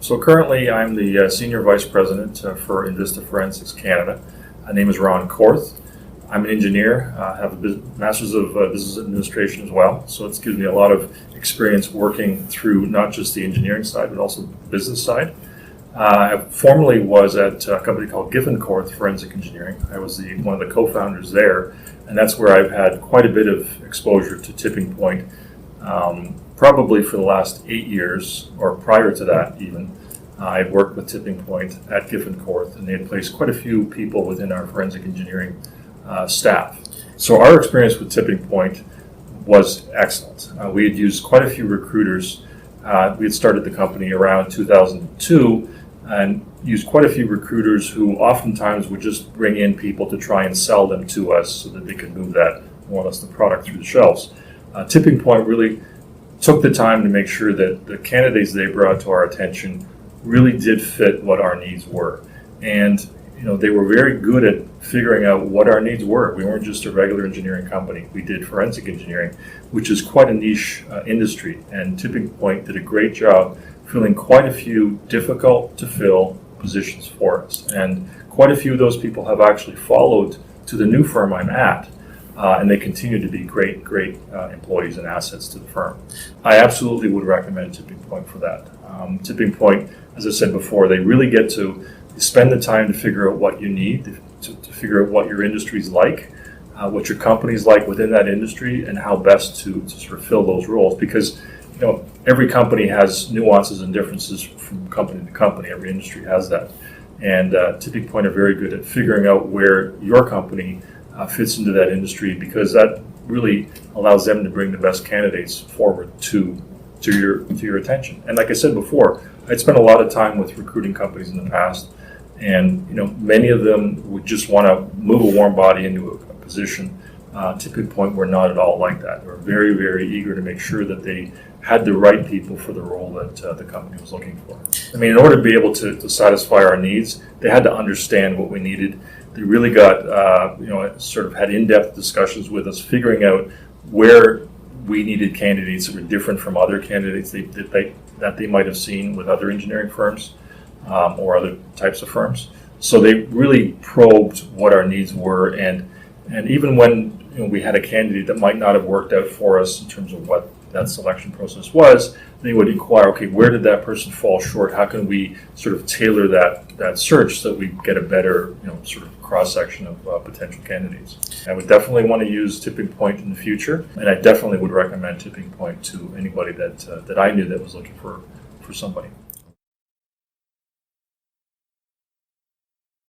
So currently I'm the Senior Vice President for Envista Forensics Canada. My name is Ron Korth. I'm an engineer, have a Master's of Business Administration as well, so it's given me a lot of experience working through not just the engineering side, but also the business side. I formerly was at a company called Giffen Korth Forensic Engineering. I was one of the co-founders there, and that's where I've had quite a bit of exposure to Tipping Point, probably for the last 8 years, or prior to that even. I had worked with Tipping Point at Giffen Korth, and they had placed quite a few people within our forensic engineering staff. So our experience with Tipping Point was excellent. We had used quite a few recruiters. We had started the company around 2002 and used quite a few recruiters who oftentimes would just bring in people to try and sell them to us so that they could move that, more or less, the product through the shelves. Tipping Point really took the time to make sure that the candidates they brought to our attention really did fit what our needs were. And they were very good at figuring out what our needs were. We weren't just a regular engineering company. We did forensic engineering, which is quite a niche industry. And Tipping Point did a great job filling quite a few difficult to fill positions for us. And quite a few of those people have actually followed to the new firm I'm at. And they continue to be great employees and assets to the firm. I absolutely would recommend Tipping Point for that. Tipping Point, as I said before, they really get to spend the time to figure out what you need, to figure out what your industry's like, what your company's like within that industry, and how best to sort of fill those roles. Because every company has nuances and differences from company to company. Every industry has that. And Tipping Point are very good at figuring out where your company fits into that industry, because that really allows them to bring the best candidates forward to your attention. And like I said before, I'd spent a lot of time with recruiting companies in the past, and many of them would just want to move a warm body into a position. Tipping Point were not at all like that. They were very, very eager to make sure that they had the right people for the role that the company was looking for. I mean, in order to be able to satisfy our needs, they had to understand what we needed. They really got, sort of had in-depth discussions with us, figuring out where we needed candidates that were different from other candidates that they might have seen with other engineering firms or other types of firms. So they really probed what our needs were, and even when we had a candidate that might not have worked out for us in terms of what that selection process was, they would inquire, okay, where did that person fall short? How can we sort of tailor that search so that we get a better, sort of cross-section of potential candidates? I would definitely want to use Tipping Point in the future, and I definitely would recommend Tipping Point to anybody that I knew that was looking for somebody.